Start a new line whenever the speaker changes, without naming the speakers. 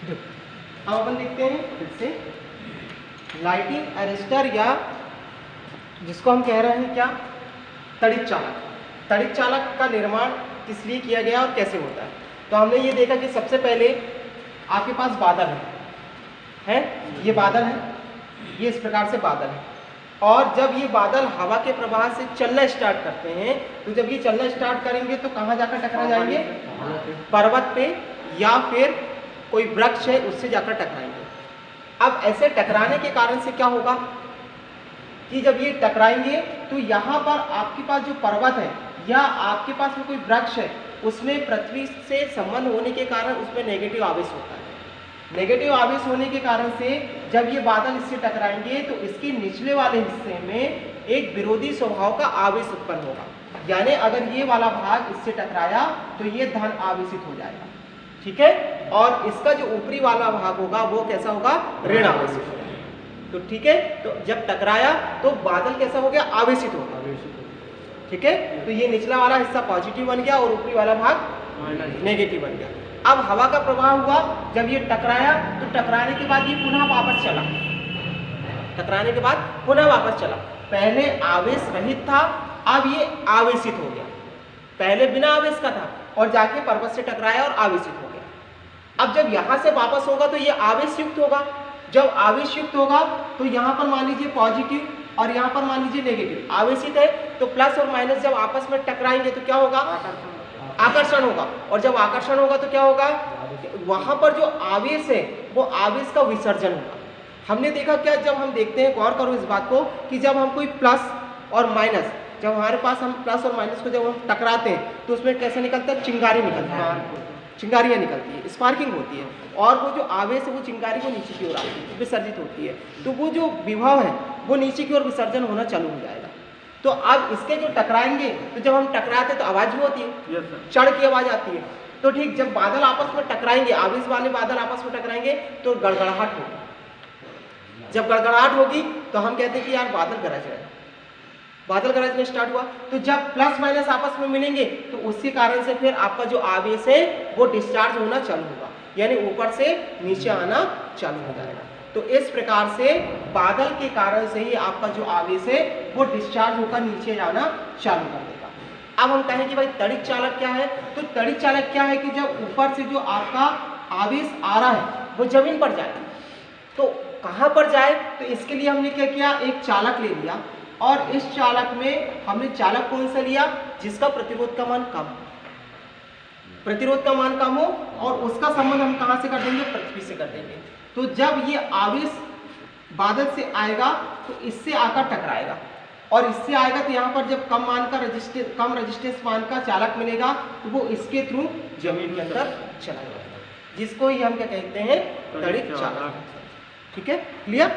अब अपन देखते हैं फिर से लाइटिंग अरेस्टर या जिसको हम कह रहे हैं क्या, तड़ित चालक। तड़ित चालक का निर्माण किस लिए किया गया और कैसे होता है। तो हमने ये देखा कि सबसे पहले आपके पास बादल है, ये बादल है, ये इस प्रकार से बादल है, और जब ये बादल हवा के प्रवाह से चलना स्टार्ट करते हैं तो जब ये चलना स्टार्ट करेंगे तो कहाँ जाकर टकरा जाएंगे, पर्वत पे या फिर कोई वृक्ष है उससे जाकर टकराएंगे। अब ऐसे टकराने के कारण से क्या होगा कि जब ये टकराएंगे तो यहाँ पर आपके पास जो पर्वत है या आपके पास में कोई वृक्ष है उसमें पृथ्वी से संबंध होने के कारण उसमें नेगेटिव आवेश होता है। नेगेटिव आवेश होने के कारण से जब ये बादल इससे टकराएंगे तो इसके निचले वाले हिस्से में एक विरोधी स्वभाव का आवेश उत्पन्न होगा, यानी अगर ये वाला भाग इससे टकराया तो ये धन आवेशित हो जाएगा, ठीक है, और इसका जो ऊपरी वाला भाग होगा वो कैसा होगा, ऋण आवेशित होगा। तो ठीक है, तो जब टकराया तो बादल कैसा हो गया, आवेशित होगा, ठीक है। तो ये निचला वाला हिस्सा पॉजिटिव बन गया और ऊपरी वाला भाग नेगेटिव बन गया। अब हवा का प्रवाह हुआ, जब ये टकराया तो टकराने के बाद ये पुनः वापस चला, टकराने के बाद पुनः वापस चला। पहले आवेश रहित था, अब ये आवेशित हो गया। पहले बिना आवेश का था और जाके पर्वत से टकराया और आवेशित हो गया। अब जब यहाँ से वापस होगा तो ये आवेश युक्त होगा। जब आवेश युक्त होगा तो यहाँ पर मान लीजिए पॉजिटिव और यहाँ पर मान लीजिए नेगेटिव। आवेशित है तो प्लस और माइनस जब आपस में टकराएंगे तो क्या होगा, आकर्षण होगा, और जब आकर्षण होगा तो क्या होगा, वहां पर जो आवेश है वो आवेश का विसर्जन होगा। हमने देखा क्या, जब हम देखते हैं, गौर करो इस बात को कि जब हम कोई प्लस और माइनस, जब हमारे पास हम प्लस और माइनस को जब हम टकराते हैं तो उसमें कैसे निकलता है, चिंगारी निकलती है, चिंगारियाँ निकलती है, स्पार्किंग होती है, और वो जो आवेश है वो चिंगारी को नीचे की ओर आती है, विसर्जित होती है, तो वो जो विभव है वो नीचे की ओर विसर्जन होना चालू हो जाएगा। तो अब इसके जो टकराएंगे तो जब हम टकराते तो आवाज भी होती है, चढ़ की आवाज आती है। तो ठीक जब बादल आपस में टकराएंगे, आवेश वाले बादल आपस में टकराएंगे तो गड़गड़ाहट होगी। जब गड़गड़ाहट होगी तो हम कहते हैं कि यार बादल गरज रहे हैं, बादल गरजने स्टार्ट हुआ। तो जब प्लस माइनस आपस में मिलेंगे तो उसके कारण से फिर आपका जो आवेश है वो डिस्चार्ज होना चालू होगा, यानी ऊपर से नीचे आना चालू हो जाएगा। तो इस प्रकार से बादल के कारण से ही आपका जो आवेश है वो डिस्चार्ज होकर नीचे जाना चालू कर देगा। अब हम कहें कि भाई तड़ित चालक क्या है, तो तड़ित चालक क्या है कि जब ऊपर से जो आपका आवेश आ रहा है वो जमीन पर जाए, तो कहाँ पर जाए, तो इसके लिए हमने क्या किया, एक चालक ले लिया, और इस चालक में हमने चालक कौन सा लिया, जिसका प्रतिरोध का मान कम, प्रतिरोध का मान कम हो, और उसका संबंध हम कहाँ से कर देंगे, पृथ्वी से कर देंगे। तो जब ये आवेश बादल से आएगा तो इससे आकर टकराएगा, और इससे आएगा तो यहाँ पर जब कम मान का कम रजिस्टेंस मान का चालक मिलेगा तो वो इसके थ्रू जमीन के अंदर चला जाएगा, जिसको ही हम क्या कहते हैं, तड़ित चालक। ठीक है, क्लियर।